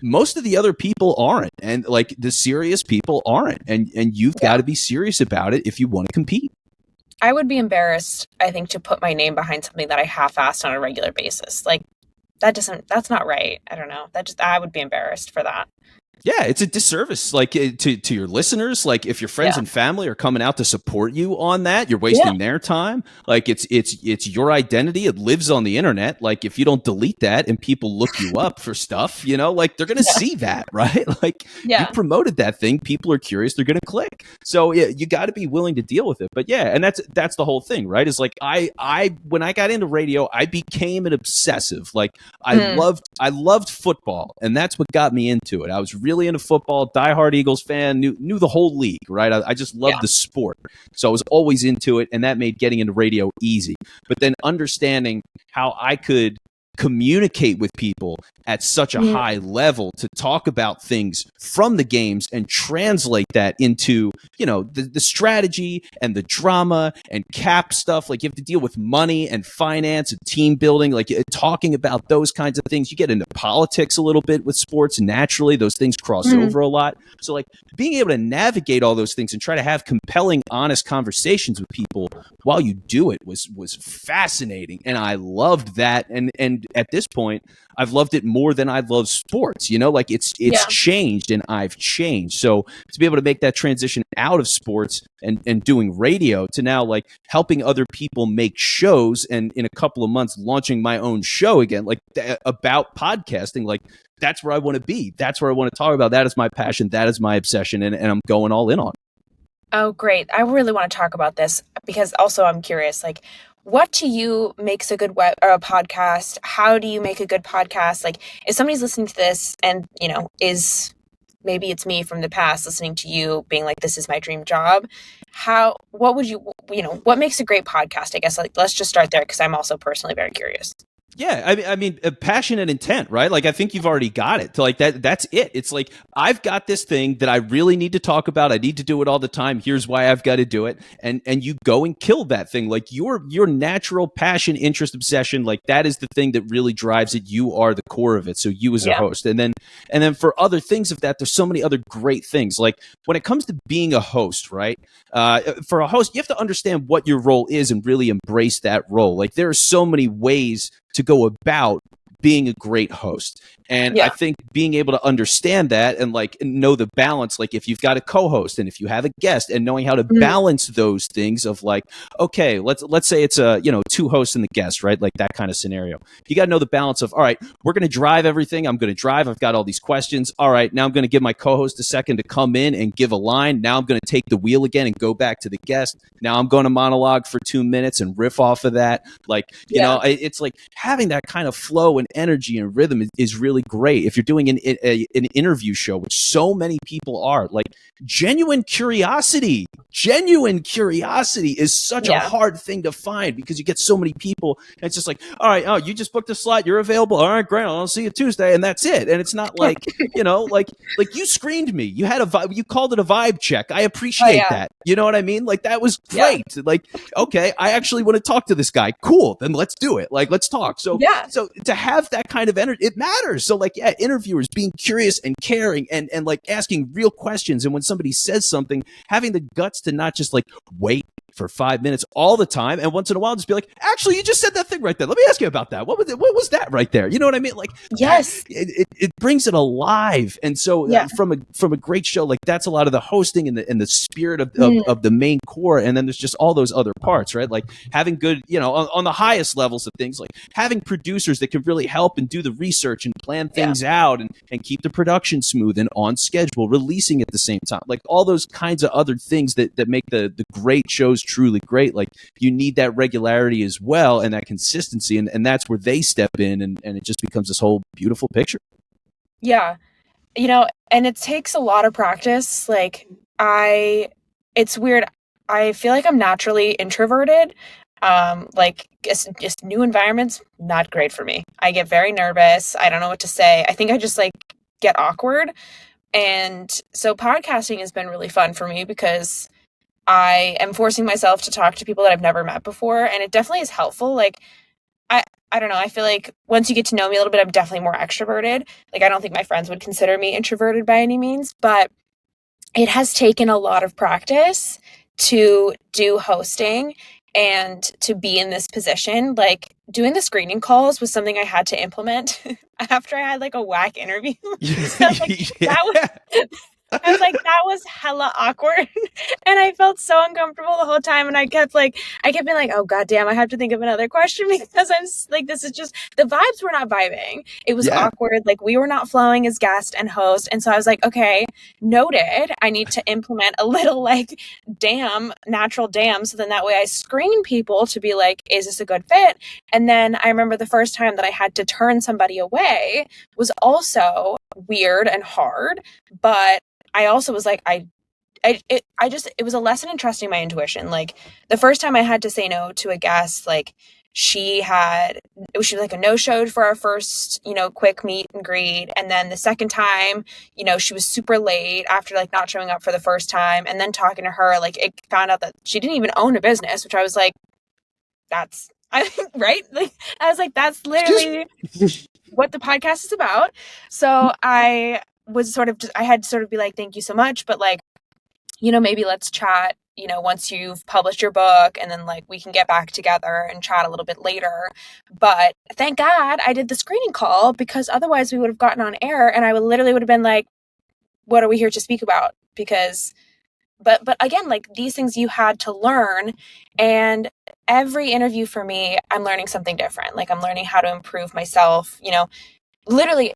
most of the other people aren't, and like the serious people aren't, and you've got to be serious about it if you want to compete. I would be embarrassed, I think, to put my name behind something that I half-assed on a regular basis. Like that's not right. I don't know. I would be embarrassed for that. Yeah, it's a disservice, like to your listeners. Like if your friends and family are coming out to support you on that, you're wasting their time. Like it's your identity. It lives on the internet. Like if you don't delete that and people look you up for stuff, you know, like they're gonna see that, right? Like you promoted that thing. People are curious. They're gonna click. So yeah, you got to be willing to deal with it. But yeah, and that's the whole thing, right? Is like I when I got into radio, I became an obsessive. Like I loved football, and that's what got me into it. I was really into football, diehard Eagles fan, knew the whole league, right? I just loved the sport. So I was always into it, and that made getting into radio easy. But then understanding how I could communicate with people at such a high level to talk about things from the games and translate that into, you know, the strategy and the drama and cap stuff. Like you have to deal with money and finance and team building, like talking about those kinds of things. You get into politics a little bit with sports naturally. Those things cross over a lot. So like being able to navigate all those things and try to have compelling, honest conversations with people while you do it was fascinating. And I loved that. And at this point, I've loved it more than I've loved sports, you know, like it's changed and I've changed. So to be able to make that transition out of sports and doing radio to now like helping other people make shows, and in a couple of months launching my own show again, like about podcasting, like that's where I want to be. That's where I want to talk about. That is my passion. That is my obsession. And I'm going all in on it. Oh, great. I really want to talk about this because also I'm curious, like, what to you makes a good podcast? How do you make a good podcast? Like, if somebody's listening to this and, you know, maybe it's me from the past listening to you being like, this is my dream job. What would you know, what makes a great podcast? I guess, like, let's just start there because I'm also personally very curious. Yeah, I mean, passion and intent, right? Like, I think you've already got it. Like that's it. It's like, I've got this thing that I really need to talk about. I need to do it all the time. Here's why I've got to do it. And you go and kill that thing. Like your natural passion, interest, obsession, like that is the thing that really drives it. You are the core of it. So you as a host. And then for other things of that, there's so many other great things. Like when it comes to being a host, right? For a host, you have to understand what your role is and really embrace that role. Like there are so many ways to go about being a great host. And I think being able to understand that and like know the balance, like if you've got a co-host and if you have a guest, and knowing how to balance those things of like, okay, let's say it's two hosts and the guest, right? Like that kind of scenario. You got to know the balance of, all right, we're going to drive everything. I'm going to drive. I've got all these questions. All right, now I'm going to give my co-host a second to come in and give a line. Now I'm going to take the wheel again and go back to the guest. Now I'm going to monologue for 2 minutes and riff off of that. Like, you know, it's like having that kind of flow and energy and rhythm is really great. If you're doing an interview show, which so many people are, like genuine curiosity is such a hard thing to find because you get so many people and it's just like, all right, oh, you just booked a slot, you're available, all right, great, I'll see you Tuesday, and that's it. And it's not like, you know, like you screened me, you had a vibe, you called it a vibe check. I appreciate that. You know what I mean? Like that was great. Like, okay, I actually want to talk to this guy. Cool, then let's do it. Like, let's talk. So to have that kind of energy, it matters. So like, interviewers being curious and caring and like asking real questions. And when somebody says something, having the guts to not just like wait for 5 minutes all the time, and once in a while just be like, actually, you just said that thing right there. Let me ask you about that. What was that right there? You know what I mean? Like, yes, it brings it alive. And so from a great show, like that's a lot of the hosting and the spirit of the main core. And then there's just all those other parts, right? Like having good, you know, on the highest levels of things, like having producers that can really help and do the research and plan things out and keep the production smooth and on schedule, releasing at the same time, like all those kinds of other things that make the great shows truly great. Like you need that regularity as well and that consistency, and that's where they step in, and it just becomes this whole beautiful picture. Yeah, you know, and it takes a lot of practice. Like it's weird, I feel like I'm naturally introverted. Like just new environments, not great for me. I get very nervous. I don't know what to say. I think I just like get awkward. And so podcasting has been really fun for me because I am forcing myself to talk to people that I've never met before. And it definitely is helpful. Like I don't know. I feel like once you get to know me a little bit, I'm definitely more extroverted. Like, I don't think my friends would consider me introverted by any means, but it has taken a lot of practice to do hosting and to be in this position. Like, doing the screening calls was something I had to implement after I had like a whack interview. So, like, Yeah. I was like, that was hella awkward. And I felt so uncomfortable the whole time. And I kept being like, oh, goddamn, I have to think of another question because I'm like, this is just, the vibes were not vibing. It was awkward. Like, we were not flowing as guest and host. And so I was like, okay, noted. I need to implement a little like natural dam. So then that way I screen people to be like, is this a good fit? And then I remember the first time that I had to turn somebody away was also weird and hard, but I also was like, it was a lesson in trusting my intuition. Like, the first time I had to say no to a guest, like, she was like a no-show for our first, quick meet and greet. And then the second time, she was super late after like not showing up for the first time. And then talking to her, like, it found out that she didn't even own a business, which I was like, right? Like, I was like, that's literally what the podcast is about. So I had to sort of be like, thank you so much, but like, maybe let's chat, once you've published your book, and then like we can get back together and chat a little bit later. But thank God I did the screening call, because otherwise we would have gotten on air and I would have been like, what are we here to speak about? Because but again, like, these things you had to learn, and every interview for me, I'm learning something different. Like, I'm learning how to improve myself. Literally,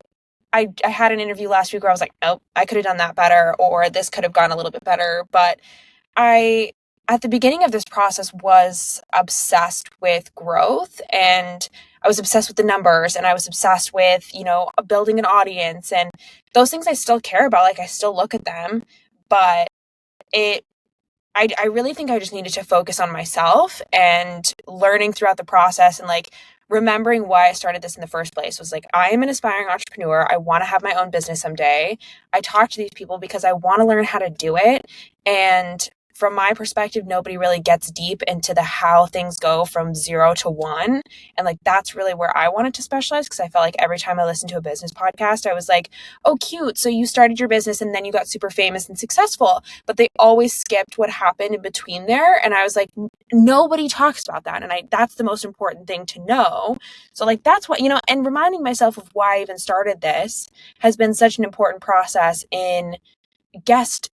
I had an interview last week where I was like, nope, I could have done that better, or this could have gone a little bit better. But at the beginning of this process, was obsessed with growth, and I was obsessed with the numbers, and I was obsessed with, building an audience, and those things I still care about. Like, I still look at them, but I really think I just needed to focus on myself and learning throughout the process, and like remembering why I started this in the first place was like, I am an aspiring entrepreneur. I want to have my own business someday. I talk to these people because I want to learn how to do it. And from my perspective, nobody really gets deep into the how things go from 0 to 1. And like, that's really where I wanted to specialize, because I felt like every time I listened to a business podcast, I was like, oh, cute. So you started your business and then you got super famous and successful. But they always skipped what happened in between there. And I was like, nobody talks about that. And that's the most important thing to know. So like, that's what, and reminding myself of why I even started this has been such an important process in guest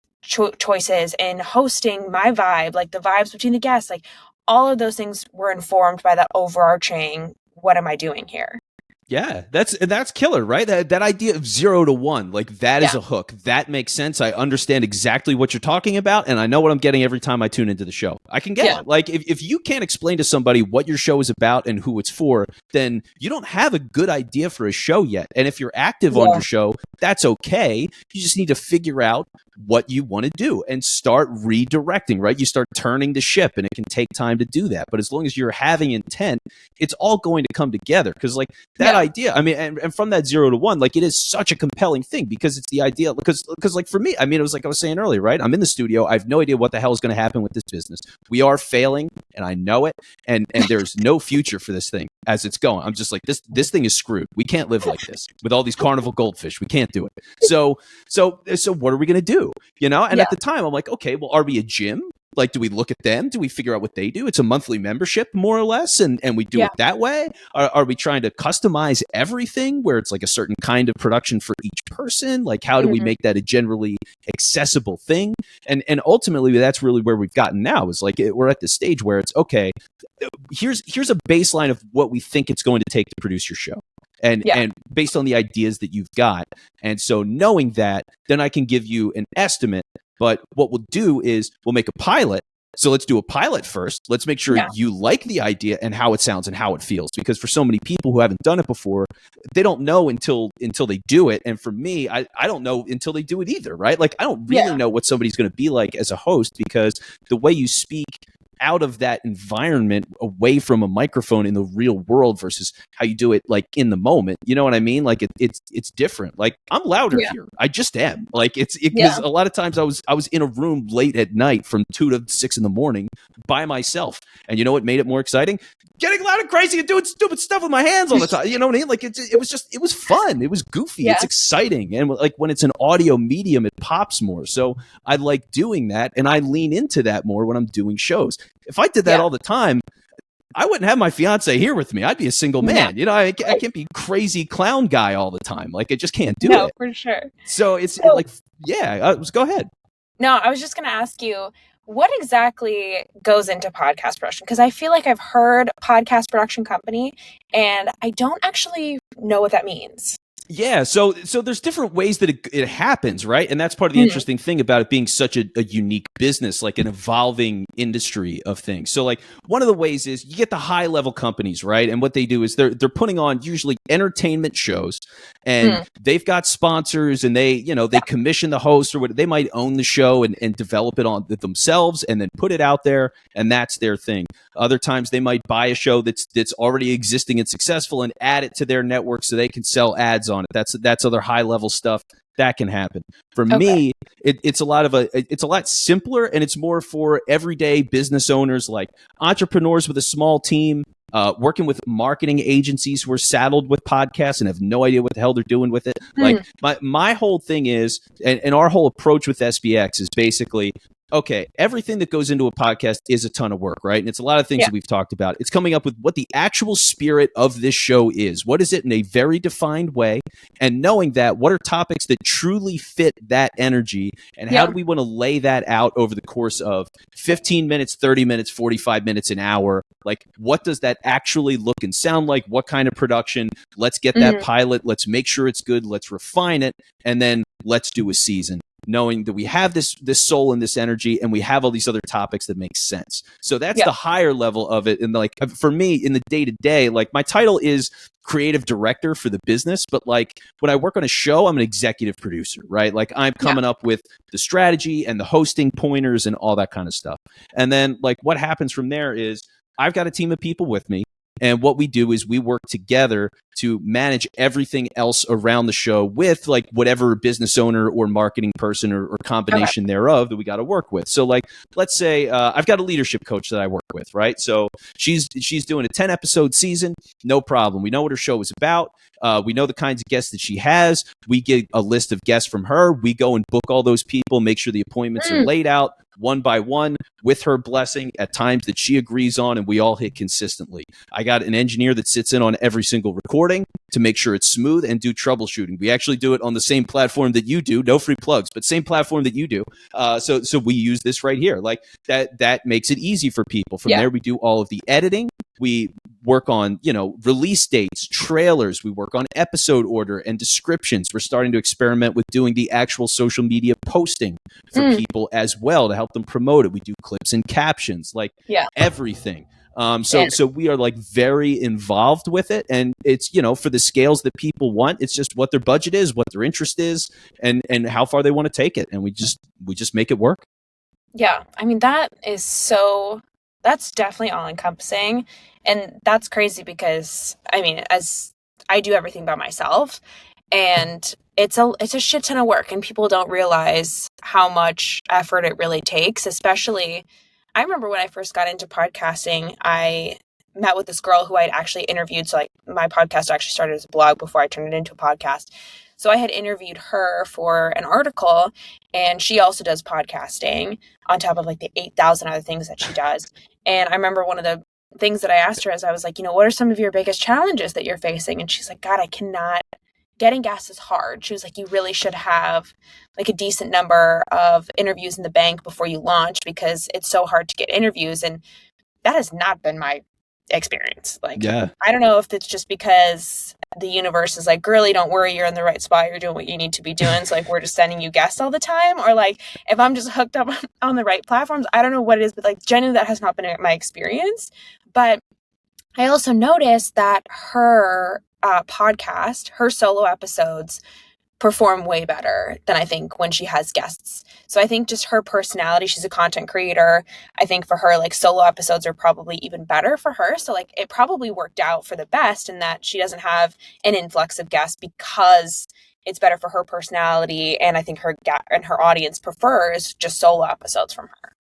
choices and hosting, my vibe, like the vibes between the guests, like all of those things were informed by that overarching, what am I doing here? Yeah, that's killer, right? That idea of 0 to 1, like, that is a hook. That makes sense. I understand exactly what you're talking about, and I know what I'm getting every time I tune into the show. I can get it. Like, if you can't explain to somebody what your show is about and who it's for, then you don't have a good idea for a show yet. And if you're active on your show, that's okay. You just need to figure out what you want to do and start redirecting, right? You start turning the ship, and it can take time to do that. But as long as you're having intent, it's all going to come together, because like that idea, I mean, and from that 0 to 1, like, it is such a compelling thing, because it's the idea, because like for me, I mean, it was like I was saying earlier, right? I'm in the studio. I have no idea what the hell is going to happen with this business. We are failing, and I know it. And there's no future for this thing as it's going. I'm just like, this thing is screwed. We can't live like this with all these carnival goldfish. We can't do it. So what are we going to do? And at the time, I'm like, okay, well, are we a gym? Like, do we look at them? Do we figure out what they do? It's a monthly membership, more or less, and we do it that way? Are we trying to customize everything where it's like a certain kind of production for each person? Like, how do we make that a generally accessible thing? And ultimately, that's really where we've gotten now, is like, we're at this stage where it's, okay, here's a baseline of what we think it's going to take to produce your show. And based on the ideas that you've got. And so knowing that, then I can give you an estimate. But what we'll do is we'll make a pilot. So let's do a pilot first. Let's make sure you like the idea and how it sounds and how it feels. Because for so many people who haven't done it before, they don't know until they do it. And for me, I don't know until they do it either, right? Like, I don't really know what somebody's going to be like as a host, because the way you speak out of that environment away from a microphone in the real world versus how you do it like in the moment. You know what I mean? Like it's different. Like I'm louder here. I just am. Like because a lot of times I was in a room late at night from 2 to 6 in the morning by myself. And you know what made it more exciting? Getting loud and crazy and doing stupid stuff with my hands all the time. You know what I mean? Like it was fun. It was goofy. It's exciting. And like when it's an audio medium, it pops more. So I like doing that. And I lean into that more when I'm doing shows. If I did that all the time, I wouldn't have my fiance here with me. I'd be a single man. You know, I can't be crazy clown guy all the time. Like I just can't do it. No, for sure. So go ahead. No, I was just going to ask you, what exactly goes into podcast production? Because I feel like I've heard podcast production company, and I don't actually know what that means. Yeah, so there's different ways that it happens, right? And that's part of the interesting thing about it being such a unique business, like an evolving industry of things. So like one of the ways is you get the high level companies, right? And what they do is they're putting on usually entertainment shows, and they've got sponsors, and they commission the host, or what they might own the show and develop it on themselves and then put it out there, and that's their thing. Other times they might buy a show that's already existing and successful and add it to their network so they can sell ads on it. That's other high level stuff that can happen. For me, it's a lot simpler, and it's more for everyday business owners, like entrepreneurs with a small team, working with marketing agencies who are saddled with podcasts and have no idea what the hell they're doing with it. Like my whole thing is, and our whole approach with SBX is basically, okay, everything that goes into a podcast is a ton of work, right? And it's a lot of things that we've talked about. It's coming up with what the actual spirit of this show is. What is it in a very defined way? And knowing that, what are topics that truly fit that energy? And how do we want to lay that out over the course of 15 minutes, 30 minutes, 45 minutes, an hour? Like, what does that actually look and sound like? What kind of production? Let's get that pilot. Let's make sure it's good. Let's refine it. And then let's do a season, knowing that we have this soul and this energy, and we have all these other topics that make sense. So that's the higher level of it. And like for me in the day to day, like my title is creative director for the business, but like when I work on a show, I'm an executive producer, right? Like I'm coming up with the strategy and the hosting pointers and all that kind of stuff. And then like what happens from there is I've got a team of people with me. And what we do is we work together to manage everything else around the show with like whatever business owner or marketing person or combination thereof that we got to work with. So like, let's say I've got a leadership coach that I work with, right? So she's doing a 10 episode season, no problem. We know what her show is about. We know the kinds of guests that she has. We get a list of guests from her. We go and book all those people, make sure the appointments are laid out one by one with her blessing at times that she agrees on, and we all hit consistently. I got an engineer that sits in on every single recording to make sure it's smooth and do troubleshooting. We actually do it on the same platform that you do, no free plugs, but same platform that you do. So we use this right here. Like that makes it easy for people. From there, we do all of the editing. We work on, release dates, trailers. We work on episode order and descriptions. We're starting to experiment with doing the actual social media posting for people as well to help them promote it. We do clips and captions, like everything. So we are like very involved with it, and it's, for the scales that people want. It's just what their budget is, what their interest is, and how far they want to take it. And we just make it work. Yeah. I mean, that's definitely all encompassing. And that's crazy because, I mean, as I do everything by myself, and it's a shit ton of work, and people don't realize how much effort it really takes. Especially, I remember when I first got into podcasting, I met with this girl who I'd actually interviewed. So like my podcast actually started as a blog before I turned it into a podcast. So I had interviewed her for an article, and she also does podcasting on top of like the 8,000 other things that she does. And I remember one of the things that I asked her is I was like, what are some of your biggest challenges that you're facing? And she's like, God, getting guests is hard. She was like, you really should have like a decent number of interviews in the bank before you launch, because it's so hard to get interviews. And that has not been my experience. Like, I don't know if it's just because the universe is like, girly, don't worry, you're in the right spot, you're doing what you need to be doing, so like we're just sending you guests all the time, or like if I'm just hooked up on the right platforms. I don't know what it is, but like genuinely that has not been my experience. But I also noticed that her podcast, her solo episodes, perform way better than I think when she has guests. So I think just her personality, she's a content creator. I think for her, like, solo episodes are probably even better for her. So like it probably worked out for the best in that she doesn't have an influx of guests because it's better for her personality. And I think her audience prefers just solo episodes from her.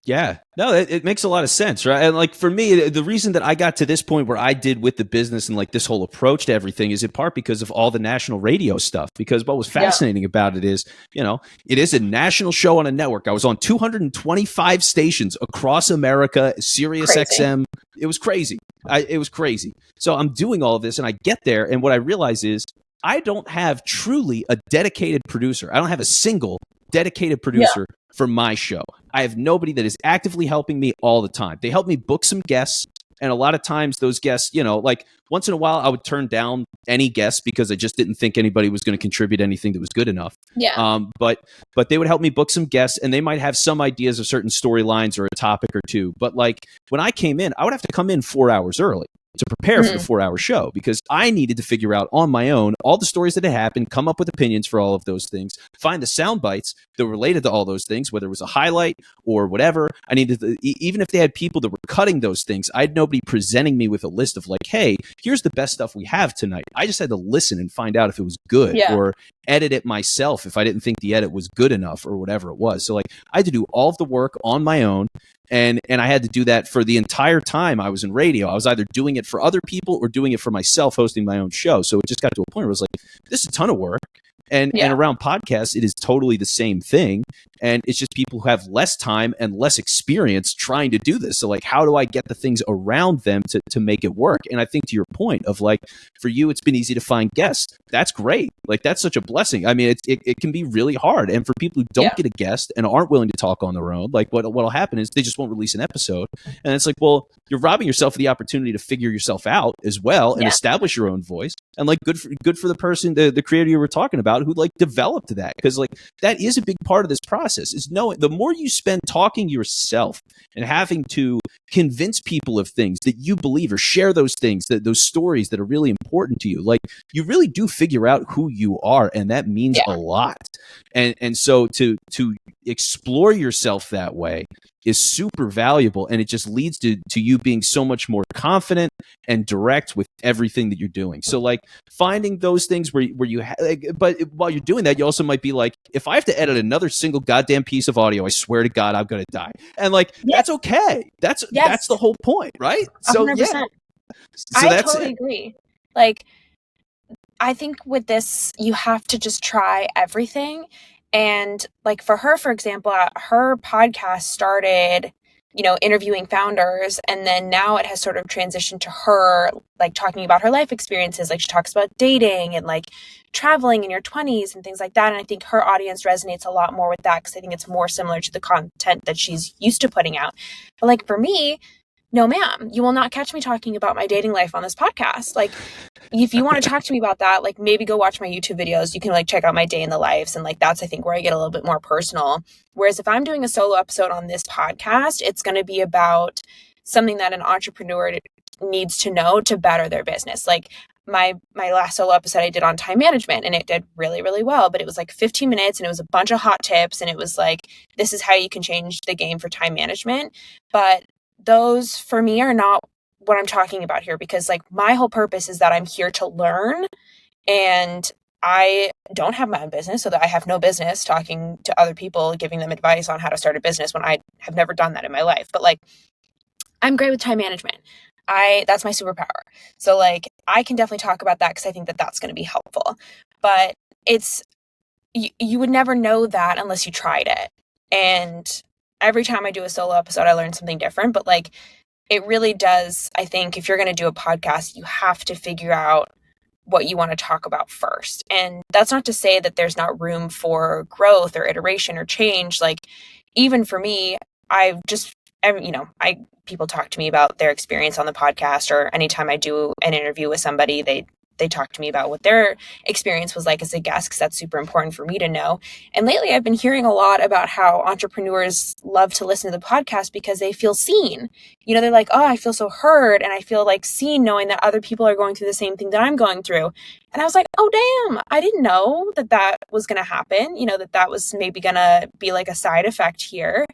Yeah, no, it makes a lot of sense, right? And like for me, the reason that I got to this point where I did with the business and like this whole approach to everything is in part because of all the national radio stuff. Because what was fascinating about it is, it is a national show on a network. I was on 225 stations across America, Sirius XM. It was crazy. It was crazy. So I'm doing all of this and I get there. And what I realize is I don't have truly a dedicated producer. I don't have a single dedicated producer for my show. I have nobody that is actively helping me all the time. They help me book some guests. And a lot of times those guests, like once in a while I would turn down any guests because I just didn't think anybody was going to contribute anything that was good enough. Yeah. But they would help me book some guests and they might have some ideas of certain storylines or a topic or two. But like when I came in, I would have to come in 4 hours early to prepare for the 4-hour show because I needed to figure out on my own all the stories that had happened, come up with opinions for all of those things, find the sound bites that were related to all those things, whether it was a highlight or whatever. I needed to, even if they had people that were cutting those things, I had nobody presenting me with a list of like, hey, here's the best stuff we have tonight. I just had to listen and find out if it was good or edit it myself if I didn't think the edit was good enough or whatever it was. So like I had to do all of the work on my own. And I had to do that for the entire time I was in radio. I was either doing it for other people or doing it for myself, hosting my own show. So it just got to a point where it was like, this is a ton of work. And around podcasts, it is totally the same thing. And it's just people who have less time and less experience trying to do this. So like, how do I get the things around them to make it work? And I think to your point of like, for you, it's been easy to find guests. That's great. Like, that's such a blessing. I mean, it can be really hard. And for people who don't get a guest and aren't willing to talk on their own, like what'll happen is they just won't release an episode. And it's like, well, you're robbing yourself of the opportunity to figure yourself out as well and establish your own voice. And like, good for the person, the creator you were talking about who like developed that. Because like, that is a big part of this process is knowing the more you spend talking yourself and having to convince people of things that you believe or share those things, those stories that are really important to you, like you really do figure out who you are. And that means a lot. And so to explore yourself that way is super valuable. And it just leads to you being so much more confident and direct with everything that you're doing. So like finding those things where you but while you're doing that, you also might be like, if I have to edit another single goddamn piece of audio, I swear to God, I'm going to die. And like, that's okay. That's the whole point, right? So 100%. So I totally agree. Like, I think with this, you have to just try everything. And like for her, for example, her podcast started, interviewing founders. And then now it has sort of transitioned to her, like talking about her life experiences. Like she talks about dating and like traveling in your 20s and things like that. And I think her audience resonates a lot more with that because I think it's more similar to the content that she's used to putting out. But like for me, no, ma'am, you will not catch me talking about my dating life on this podcast. Like, if you want to talk to me about that, like maybe go watch my YouTube videos. You can like check out my day in the lives. And like, that's, I think, where I get a little bit more personal. Whereas if I'm doing a solo episode on this podcast, it's going to be about something that an entrepreneur needs to know to better their business. Like my last solo episode I did on time management and it did really, really well, but it was like 15 minutes and it was a bunch of hot tips. And it was like, this is how you can change the game for time management. But those for me are not what I'm talking about here because like my whole purpose is that I'm here to learn and I don't have my own business so that I have no business talking to other people, giving them advice on how to start a business when I have never done that in my life. But like, I'm great with time management. That's my superpower. So like, I can definitely talk about that because I think that that's going to be helpful, but you would never know that unless you tried it. And every time I do a solo episode, I learn something different, but like it really does. I think if you're going to do a podcast, you have to figure out what you want to talk about first. And that's not to say that there's not room for growth or iteration or change. Like even for me, people talk to me about their experience on the podcast or anytime I do an interview with somebody, they talk to me about what their experience was like as a guest, because that's super important for me to know. And lately I've been hearing a lot about how entrepreneurs love to listen to the podcast because they feel seen. You know, they're like, oh, I feel so heard, and I feel like seen knowing that other people are going through the same thing that I'm going through. And I was like, oh, damn, I didn't know that was going to happen, you know, that was maybe going to be like a side effect here.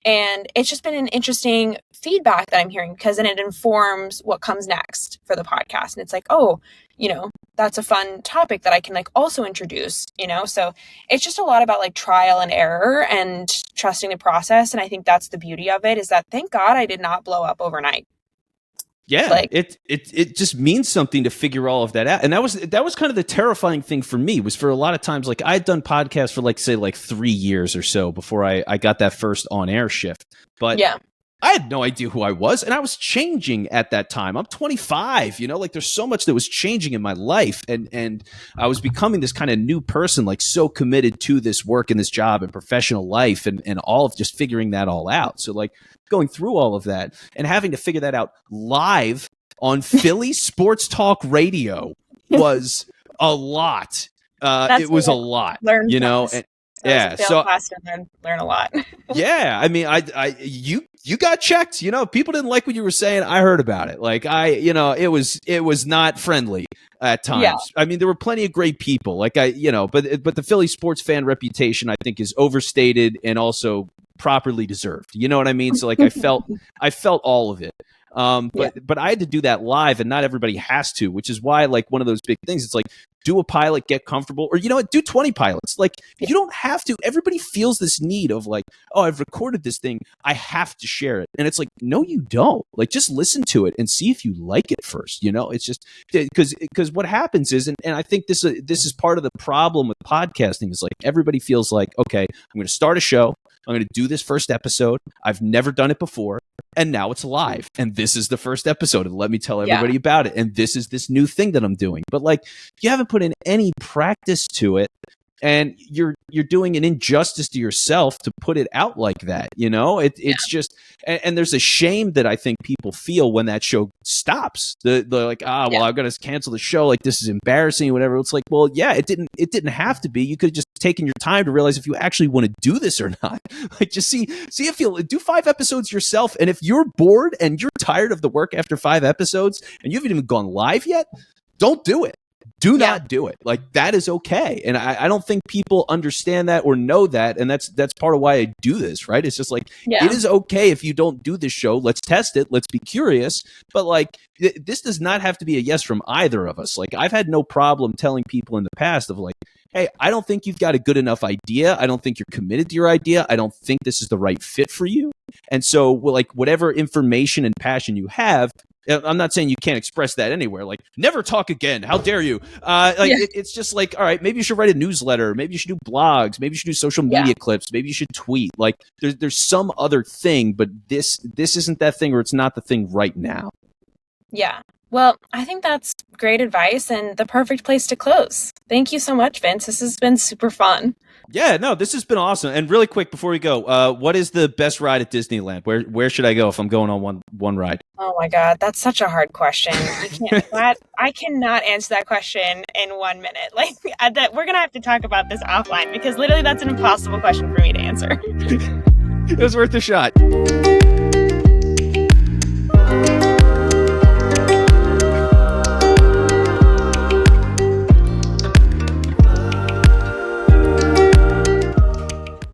And it's just been an interesting feedback that I'm hearing, because then it informs what comes next for the podcast. And it's like, oh, you know, that's a fun topic that I can like also introduce, you know? So it's just a lot about like trial and error and trusting the process. And I think that's the beauty of it, is that thank God I did not blow up overnight. Yeah, like, it just means something to figure all of that out. And that was kind of the terrifying thing for me, was for a lot of times, like I'd done podcasts for like, say, like 3 years or so before I got that first on air shift. But yeah, I had no idea who I was, and I was changing at that time. I'm 25, you know, like there's so much that was changing in my life, and I was becoming this kind of new person, like so committed to this work and this job and professional life and all of just figuring that all out. So like going through all of that and having to figure that out live on Philly Sports Talk Radio was a lot. It was a lot, you know. And, yeah, so learn a lot. Yeah, I mean, you got checked. You know, people didn't like what you were saying. I heard about it. Like it was not friendly at times. Yeah. I mean, there were plenty of great people. Like but the Philly sports fan reputation, I think, is overstated and also properly deserved. You know what I mean? So like, I felt all of it. But I had to do that live, and not everybody has to, which is why, like, one of those big things, it's like, do a pilot, get comfortable, or, you know what, do 20 pilots. Like, you don't have to. Everybody feels this need of like, oh, I've recorded this thing, I have to share it. And it's like, no, you don't. Like, just listen to it and see if you like it first. You know, it's just because what happens is, and I think this is part of the problem with podcasting, is like, everybody feels like, okay, I'm going to start a show, I'm going to do this first episode, I've never done it before, and now it's live, and this is the first episode, and let me tell everybody about it, and this is this new thing that I'm doing. But like, if you haven't put in any practice to it, and you're doing an injustice to yourself to put it out like that, you know, it's just, and there's a shame that I think people feel when that show stops. They're like, well, I'm going to cancel the show. Like, this is embarrassing or whatever. It's like, well, yeah, it didn't have to be. You could have just taken your time to realize if you actually want to do this or not. Like, just see if you'll do 5 episodes yourself. And if you're bored and you're tired of the work after 5 episodes and you haven't even gone live yet, don't do it. Do not do it. Like, that is okay. And I don't think people understand that or know that. And that's part of why I do this, right? It's just like, it is okay if you don't do this show. Let's test it. Let's be curious. But like, this does not have to be a yes from either of us. Like, I've had no problem telling people in the past of like, hey, I don't think you've got a good enough idea. I don't think you're committed to your idea. I don't think this is the right fit for you. And so, like, whatever information and passion you have, I'm not saying you can't express that anywhere. Like, never talk again. How dare you? It's just like, all right, maybe you should write a newsletter. Maybe you should do blogs. Maybe you should do social media clips. Maybe you should tweet. Like, there's some other thing, but this isn't that thing, or it's not the thing right now. Yeah. Well, I think that's great advice and the perfect place to close. Thank you so much, Vince. This has been super fun. Yeah, no, this has been awesome. And really quick before we go, what is the best ride at Disneyland? Where should I go if I'm going on one ride? Oh my God, that's such a hard question. I cannot answer that question in 1 minute. Like, we're gonna have to talk about this offline, because literally that's an impossible question for me to answer. It was worth a shot.